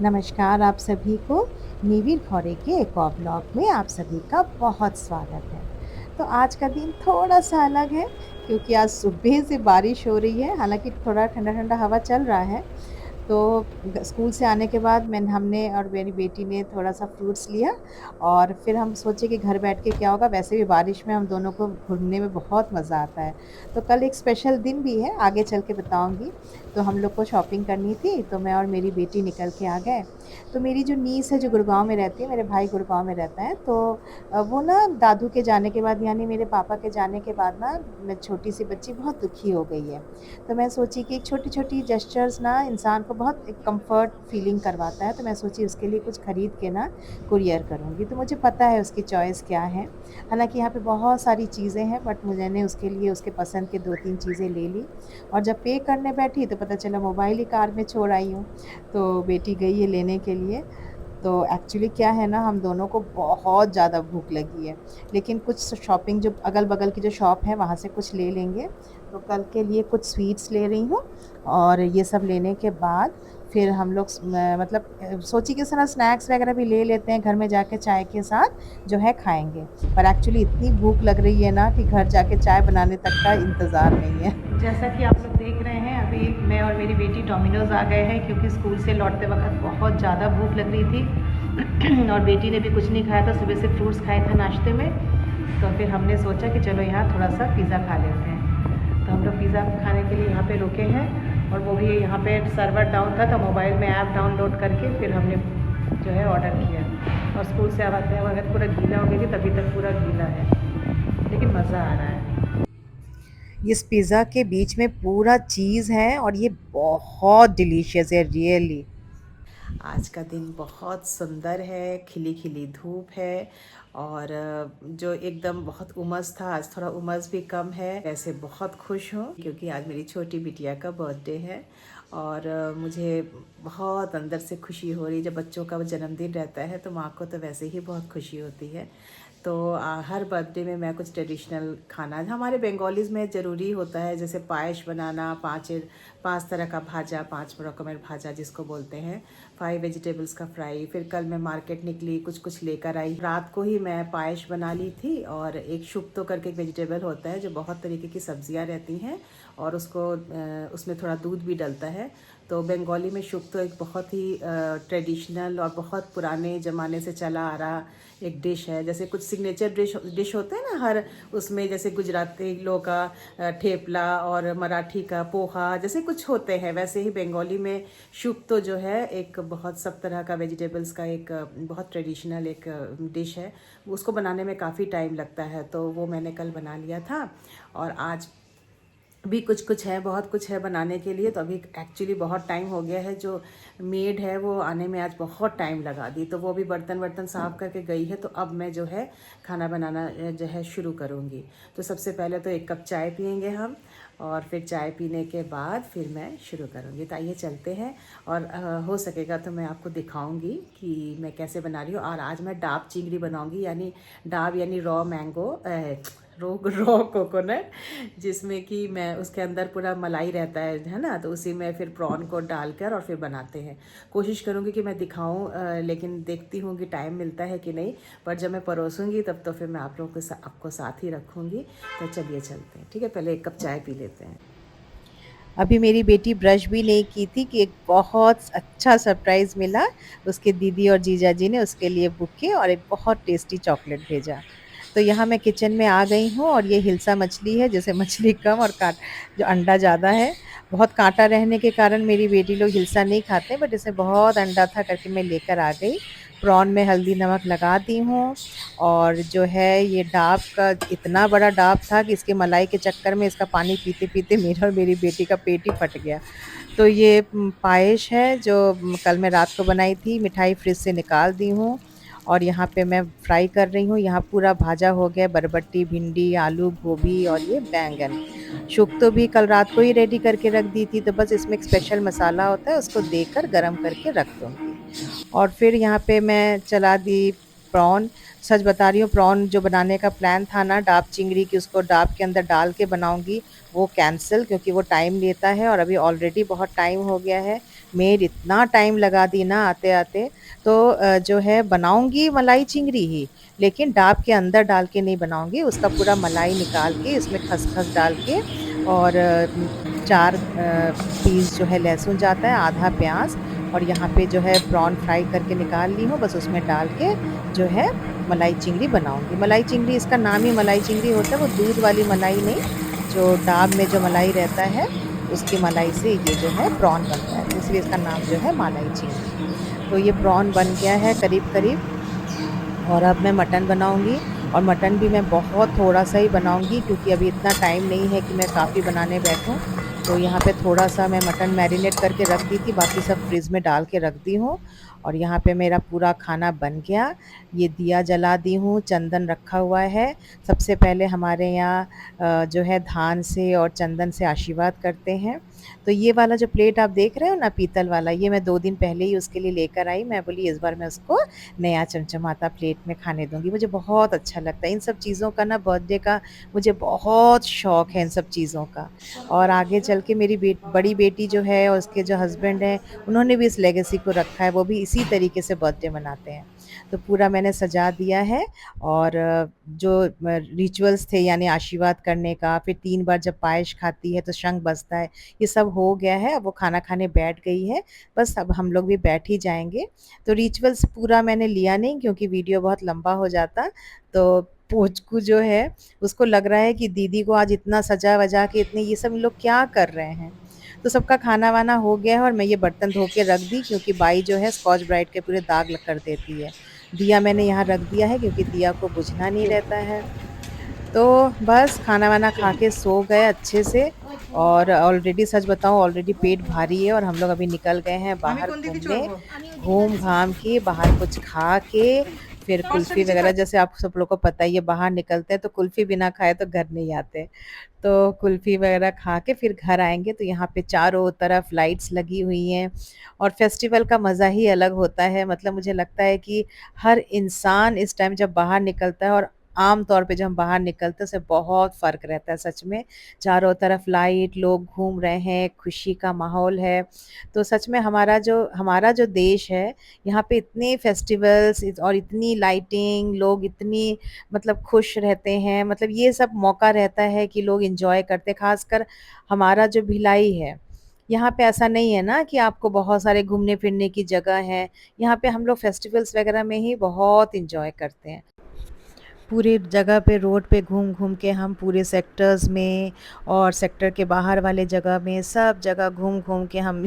नमस्कार आप सभी को निविर खौरे के एक और ब्लॉग में आप सभी का बहुत स्वागत है। तो आज का दिन थोड़ा-सा अलग है क्योंकि आज सुबह से बारिश हो रही है, हालाँकि थोड़ा ठंडा-ठंडा हवा चल रहा है। तो स्कूल से आने के बाद हमने और मेरी बेटी ने थोड़ा-सा फ्रूट्स लिया और फिर हम सोचे कि घर बैठ के क्या होगा, वैसे भी बारिश में हम दोनों को घूमने में बहुत मज़ा आता है। तो कल एक स्पेशल दिन भी है, आगे चल के बताऊँगी। तो हम लोग को शॉपिंग करनी थी, तो मैं और मेरी बेटी निकल के आ गए। तो मेरी जो नीस है जो गुड़गाँव में रहती है, मेरे भाई गुड़गाँव में रहता है, तो वो ना दादू के जाने के बाद यानी मेरे पापा के जाने के बाद ना छोटी-सी बच्ची बहुत दुखी हो गई है। तो मैं सोची कि एक छोटी-छोटी जेस्चर्स ना इंसान को बहुत एक कम्फ़र्ट फ़ीलिंग करवाता है, तो मैं सोची उसके लिए कुछ खरीद के ना कुरियर करूँगी। तो मुझे पता है उसकी चॉइस क्या है। हालाँकि यहाँ पे बहुत सारी चीज़ें हैं बट मैंने उसके लिए उसके पसंद के 2-3 चीज़ें ले ली और जब पे करने बैठी तो पता चला मोबाइल ही कार में छोड़ आई हूँ। तो बेटी गई है लेने के लिए। तो एक्चुअली क्या है ना हम दोनों को बहुत ज़्यादा भूख लगी है, लेकिन कुछ शॉपिंग जो अगल-बगल की जो शॉप है वहाँ से कुछ ले लेंगे। तो कल के लिए कुछ स्वीट्स ले रही हूँ और ये सब लेने के बाद फिर हम लोग मतलब सोची कि थोड़ा स्नैक्स वगैरह भी ले लेते हैं, घर में जाके चाय के साथ जो है खाएँगे। पर एक्चुअली इतनी भूख लग रही है ना कि घर जाके चाय बनाने तक का इंतज़ार नहीं है। जैसा कि आप लोग देख रहे हैं अभी मैं और मेरी बेटी डोमिनोज़ आ गए हैं क्योंकि स्कूल से लौटते वक़्त बहुत ज़्यादा भूख लग रही थी और बेटी ने भी कुछ नहीं खाया था, सुबह से फ्रूट्स खाए थे नाश्ते में। तो फिर हमने सोचा कि चलो यहाँ थोड़ा-सा पिज़्ज़ा खा लेते हैं। तो हम लोग पिज़्ज़ा खाने के लिए यहाँ पे रुके हैं और वो भी यहाँ पे सर्वर डाउन था तो मोबाइल में ऐप डाउनलोड करके फिर हमने जो है ऑर्डर किया और स्कूल से आते वक़्त पूरा गीला हो गई थी, तभी तक पूरा गीला है, लेकिन मज़ा आ रहा है। इस पिज़्ज़ा के बीच में पूरा चीज़ है और ये बहुत डिलीशियस है रियली। आज का दिन बहुत सुंदर है, खिली-खिली धूप है और जो एकदम बहुत उमस था, आज थोड़ा उमस भी कम है। वैसे बहुत खुश हूँ क्योंकि आज मेरी छोटी बिटिया का बर्थडे है और मुझे बहुत अंदर से खुशी हो रही है। जब बच्चों का जन्मदिन रहता है तो माँ को तो वैसे ही बहुत खुशी होती है। तो हर बर्थडे में मैं कुछ ट्रेडिशनल खाना हमारे बंगालीज़ में ज़रूरी होता है, जैसे पायस बनाना, 5 तरह का भाजा, 5 रकमेर भाजा जिसको बोलते हैं, 5 वेजिटेबल्स का फ्राई। फिर कल मैं मार्केट निकली, कुछ कुछ लेकर आई। रात को ही मैं पायस बना ली थी और एक शुक्तो करके एक वेजिटेबल होता है जो बहुत तरीके की सब्जियां रहती हैं और उसको उसमें थोड़ा दूध भी डलता है। तो बंगाली में शुक्तो एक बहुत ही ट्रेडिशनल और बहुत पुराने ज़माने से चला आ रहा एक डिश है। जैसे कुछ सिग्नेचर डिश होते हैं ना हर उसमें, जैसे गुजराती लोग का ठेपला और मराठी का पोहा जैसे कुछ होते हैं, वैसे ही बंगाली में शुक्तो जो है एक बहुत सब तरह का वेजिटेबल्स का एक बहुत ट्रेडिशनल एक डिश है। उसको बनाने में काफ़ी टाइम लगता है, तो वो मैंने कल बना लिया था और आज भी कुछ कुछ है, बहुत कुछ है बनाने के लिए। तो अभी एक्चुअली बहुत टाइम हो गया है, जो मेड है वो आने में आज बहुत टाइम लगा दी, तो वो भी बर्तन वर्तन साफ़ करके गई है। तो अब मैं जो है खाना बनाना जो है शुरू करूँगी। तो सबसे पहले तो 1 कप चाय पियेंगे हम और फिर चाय पीने के बाद फिर मैं शुरू करूँगी। तो आइए चलते हैं और हो सकेगा तो मैं आपको दिखाऊँगी कि मैं कैसे बना रही हूँ। और आज मैं डाब चिंगड़ी बनाऊँगी, यानी डाब यानी रॉ मैंगो, रॉ कोकोनट, जिसमें कि मैं उसके अंदर पूरा मलाई रहता है ना, तो उसी में फिर प्रॉन को डालकर और फिर बनाते हैं। कोशिश करूँगी कि मैं दिखाऊँ, लेकिन देखती हूँ कि टाइम मिलता है कि नहीं। पर जब मैं परोसूँगी तब तो फिर मैं आप लोगों के आपको साथ ही रखूँगी। तो चलिए चलते हैं, ठीक है। पहले 1 कप चाय पी लेते हैं। अभी मेरी बेटी ब्रश भी नहीं की थी कि एक बहुत अच्छा सरप्राइज़ मिला। उसके दीदी और जीजा जी ने उसके लिए बुके और एक बहुत टेस्टी चॉकलेट भेजा। तो यहाँ मैं किचन में आ गई हूँ और ये हिल्सा मछली है, जैसे मछली कम और काट जो अंडा ज़्यादा है। बहुत काँटा रहने के कारण मेरी बेटी लोग हिल्सा नहीं खाते, बट इसमें बहुत अंडा था करके मैं लेकर आ गई। प्रॉन में हल्दी नमक लगा दी हूँ और जो है ये डाब का इतना बड़ा डाब था कि इसके मलाई के चक्कर में इसका पानी पीते-पीते मेरा और मेरी बेटी का पेट ही फट गया। तो ये पायस है जो कल मैं रात को बनाई थी, मिठाई फ्रिज से निकाल दी हूँ और यहाँ पे मैं फ्राई कर रही हूँ। यहाँ पूरा भाजा हो गया, बरबट्टी, भिंडी, आलू, गोभी और ये बैंगन। शुक्तो भी कल रात को ही रेडी करके रख दी थी, तो बस इसमें एक स्पेशल मसाला होता है, उसको देकर गरम करके रख दूँगी। और फिर यहाँ पे मैं चला दी प्रॉन। सच बता रही हूँ, प्रॉन जो बनाने का प्लान था ना डाब चिंगड़ी की, उसको डाब के अंदर डाल के बनाऊँगी, वो कैंसल, क्योंकि वो टाइम लेता है और अभी ऑलरेडी बहुत टाइम हो गया है। मेड इतना टाइम लगा दी ना आते-आते, तो जो है बनाऊँगी मलाई चिंगड़ी ही, लेकिन डाब के अंदर डाल के नहीं बनाऊँगी, उसका पूरा मलाई निकाल के इसमें खसखस डाल के और 4 पीस जो है लहसुन जाता है, आधा प्याज़ और यहाँ पे जो है प्रॉन फ्राई करके निकाल ली हूँ, बस उसमें डाल के जो है मलाई चिंगड़ी बनाऊँगी। मलाई चिंगड़ी इसका नाम ही मलाई चिंगड़ी होता है, वो दूध वाली मलाई नहीं, जो डाब में जो मलाई रहता है, उसकी मलाई से ये जो है प्रॉन बनता है, तो इसलिए इसका नाम जो है मलाई चिंगड़ी। तो ये प्रॉन बन गया है करीब-करीब और अब मैं मटन बनाऊँगी और मटन भी मैं बहुत थोड़ा-सा ही बनाऊँगी क्योंकि अभी इतना टाइम नहीं है कि मैं काफ़ी बनाने बैठूँ। तो यहाँ पे थोड़ा-सा मैं मटन मैरिनेट करके रख दी थी, बाकी सब फ्रिज में डाल के रख दी हूँ और यहाँ पे मेरा पूरा खाना बन गया। ये दिया जला दी हूँ, चंदन रखा हुआ है। सबसे पहले हमारे यहाँ जो है धान से और चंदन से आशीर्वाद करते हैं। तो ये वाला जो प्लेट आप देख रहे हो ना पीतल वाला, ये मैं 2 दिन पहले ही उसके लिए लेकर आई। मैं बोली इस बार मैं उसको नया चमचमाता प्लेट में खाने दूँगी। मुझे बहुत अच्छा लगता है इन सब चीज़ों का ना, बर्थडे का मुझे बहुत शौक है इन सब चीज़ों का। और आगे चल के मेरी बड़ी बेटी जो है और उसके जो हस्बैंड हैं, उन्होंने भी इस लेगेसी को रखा है, वो भी इसी तरीके से बर्थडे मनाते हैं। तो पूरा मैंने सजा दिया है और जो रिचुअल्स थे यानी आशीर्वाद करने का, फिर 3 बार जब पायस खाती है तो शंख बजता है, ये सब हो गया है। अब वो खाना खाने बैठ गई है, बस अब हम लोग भी बैठ ही जाएँगे। तो रिचुअल्स पूरा मैंने लिया नहीं क्योंकि वीडियो बहुत लंबा हो जाता। तो पोचकू जो है उसको लग रहा है कि दीदी को आज इतना सजा-वजा के इतने ये सब लोग क्या कर रहे हैं? तो सबका खाना-वाना हो गया है और मैं ये बर्तन धो के रख दी क्योंकि बाई जो है स्कॉच ब्राइट के पूरे दाग ल कर देती है। दिया मैंने यहाँ रख दिया है क्योंकि दिया को बुझना नहीं रहता है। तो बस खाना-वाना खा के सो गए अच्छे से और ऑलरेडी सच बताऊँ ऑलरेडी पेट भारी है और हम लोग अभी निकल गए हैं আমি बाहर কোন দিকে घूमने। চড়বো? घूम-घाम के बाहर कुछ खा के, फिर টর্চটা कुल्फ़ी নিচে वग़ैरह থাক। जैसे आप सब लोग को पता ही है बाहर निकलते हैं तो कुल्फ़ी बिना खाए तो घर नहीं आते। तो कुल्फ़ी वग़ैरह खा के फिर घर आएँगे तो यहाँ पे चारों तरफ लाइट्स लगी हुई हैं और फेस्टिवल का मज़ा ही अलग होता है। मतलब मुझे लगता है कि हर इंसान इस टाइम जब बाहर निकलता है और आम तौर पे जब हम बाहर निकलते हैं उससे बहुत फ़र्क रहता है सच में। चारों तरफ लाइट, लोग घूम रहे हैं, खुशी का माहौल है। तो सच में हमारा जो देश है, यहाँ पे इतने फेस्टिवल्स और इतनी लाइटिंग, लोग इतनी मतलब खुश रहते हैं, मतलब ये सब मौका रहता है कि लोग एन्जॉय करते हैं, ख़ासकर हमारा जो भिलाई है, यहाँ पे ऐसा नहीं है ना कि आपको बहुत सारे घूमने-फिरने की जगह है, यहाँ पे हम लोग फेस्टिवल्स वग़ैरह में ही बहुत एन्जॉय करते हैं। पूरे जगह पे रोड पे घूम-घूम के हम पूरे सेक्टर्स में और सेक्टर के बाहर वाले जगह में सब जगह घूम-घूम के हम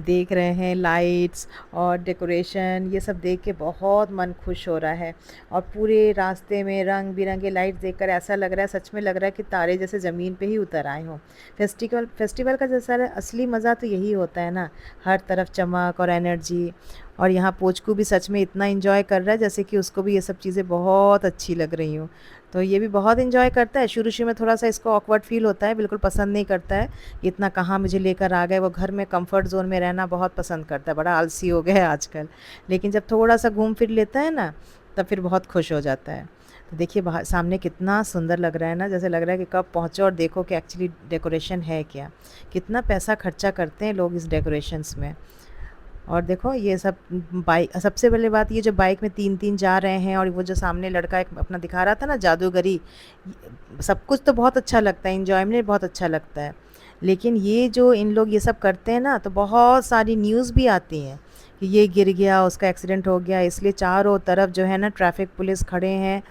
देख रहे हैं लाइट्स और डेकोरेशन ये सब देख के बहुत मन खुश हो रहा है। और पूरे रास्ते में रंग-बिरंगे लाइट्स देखकर ऐसा लग रहा है सच में लग रहा है कि तारे जैसे ज़मीन पे ही उतर आए हों। फेस्टिवल का जैसा असली मज़ा तो यही होता है ना, हर तरफ चमक और एनर्जी और यहाँ पोचकू भी सच में इतना एन्जॉय कर रहा है जैसे कि उसको भी ये सब चीज़ें बहुत अच्छी लग रही हों। तो ये भी बहुत एन्जॉय करता है, शुरू-शुरू में थोड़ा-सा इसको ऑकवर्ड फ़ील होता है, बिल्कुल पसंद नहीं करता है, कि इतना कहाँ मुझे लेकर आ गए, वो घर में कम्फ़र्ट ज़ोन में रहना बहुत पसंद करता है, बड़ा आलसी हो गया है आजकल। लेकिन जब थोड़ा-सा घूम फिर लेता है ना, तब फिर बहुत खुश हो जाता है। तो देखिए बाहर सामने कितना सुंदर लग रहा है ना, जैसे लग रहा है कि कब पहुँचो और देखो कि एक्चुअली डेकोरेशन है क्या। कितना पैसा खर्चा करते हैं लोग इस डेकोरेशंस में। और देखो ये सब बाइक सबसे पहले बात ये जो बाइक में 3-3 जा रहे हैं और वो जो सामने लड़का एक अपना दिखा रहा था ना जादूगरी, सब कुछ तो बहुत अच्छा लगता है, एन्जॉयमेंट बहुत अच्छा लगता है। लेकिन ये जो इन लोग ये सब करते हैं ना, तो बहुत सारी न्यूज़ भी आती हैं कि ये गिर गया, उसका एक्सीडेंट हो गया, इसलिए चारों तरफ जो है ना ट्रैफ़िक पुलिस खड़े हैं,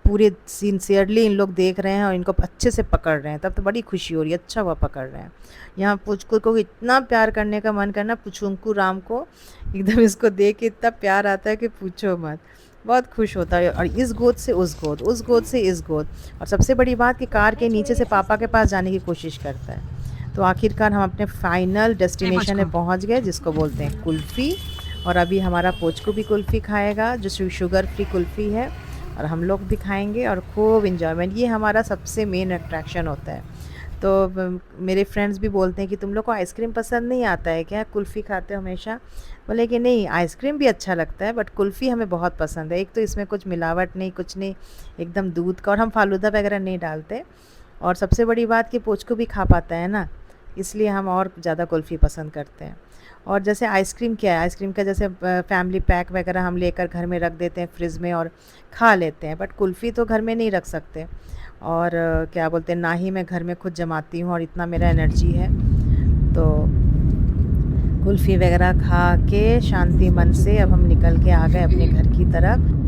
पूरे सिंसियरली इन लोग देख रहे हैं और इनको अच्छे से पकड़ रहे हैं, तब तो बड़ी खुशी हो रही है, अच्छा हुआ पकड़ रहे हैं। यहाँ पुचकू को इतना प्यार करने का मन करना, पुचुंकू राम को एकदम इसको देख के इतना प्यार आता है कि पूछो मत। बहुत खुश होता है और इस गोद से उस गोद से इस गोद और सबसे बड़ी बात कि कार के नीचे से पापा के पास जाने की कोशिश करता है। तो आखिरकार हम अपने फाइनल डेस्टिनेशन में पहुँच गए जिसको बोलते हैं कुल्फ़ी और अभी हमारा पोचकू भी कुल्फ़ी खाएगा जो शुगर फ्री कुल्फ़ी है और हम लोग भी खाएँगे और खूब एन्जॉयमेंट, ये हमारा सबसे मेन अट्रैक्शन होता है। तो मेरे फ्रेंड्स भी बोलते हैं कि तुम लोग को आइसक्रीम पसंद नहीं आता है क्या, कुल्फ़ी खाते हो हमेशा? बोले कि नहीं आइसक्रीम भी अच्छा लगता है बट कुल्फ़ी हमें बहुत पसंद है। एक तो इसमें कुछ मिलावट नहीं, कुछ नहीं, एकदम दूध का और हम फ़ालूदा वगैरह नहीं डालते और सबसे बड़ी बात कि पोचकू भी खा पाता है ना, इसलिए हम और ज़्यादा कुल्फ़ी पसंद करते हैं। और जैसे आइसक्रीम क्या है, आइसक्रीम का जैसे फैमिली पैक वगैरह हम लेकर घर में रख देते हैं फ्रिज में और खा लेते हैं, बट कुल्फ़ी तो घर में नहीं रख सकते। और क्या बोलते हैं, ना ही मैं घर में खुद जमाती हूँ और इतना मेरा एनर्जी है। तो कुल्फ़ी वगैरह खा के शांति मन से अब हम निकल के आ गए अपने घर की तरफ।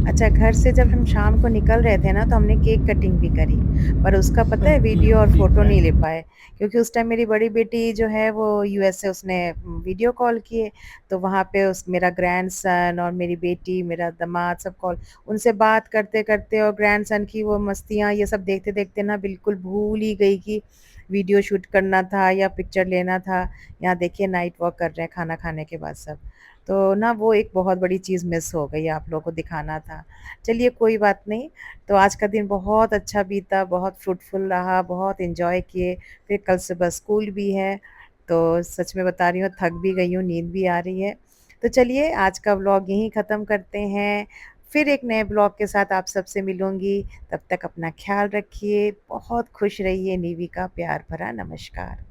अच्छा, घर से जब हम शाम को निकल रहे थे ना, तो हमने केक कटिंग भी करी, पर उसका पता है वीडियो और फ़ोटो नहीं ले पाए, क्योंकि उस टाइम मेरी बड़ी बेटी जो है वो यूएस से उसने वीडियो कॉल किए, तो वहाँ पे उस मेरा ग्रैंडसन और मेरी बेटी, मेरा दामाद सब कॉल, उनसे बात करते-करते और ग्रैंडसन की वो मस्तियाँ ये सब देखते-देखते ना बिल्कुल भूल ही गई कि वीडियो शूट करना था या पिक्चर लेना था। यहाँ देखिए नाइट वॉक कर रहे हैं खाना खाने के बाद सब। तो ना वो एक बहुत बड़ी चीज़ मिस हो गई, आप लोगों को दिखाना था। चलिए कोई बात नहीं, तो आज का दिन बहुत अच्छा बीता, बहुत फ्रूटफुल रहा, बहुत एन्जॉय किए, फिर कल सुबह स्कूल भी है, तो सच में बता रही हूँ थक भी गई हूँ, नींद भी आ रही है। तो चलिए आज का व्लॉग यहीं ख़त्म करते हैं, फिर एक नए ब्लॉग के साथ आप सबसे मिलूँगी, तब तक अपना ख़्याल रखिए, बहुत खुश रहिए, निवी का प्यार भरा नमस्कार।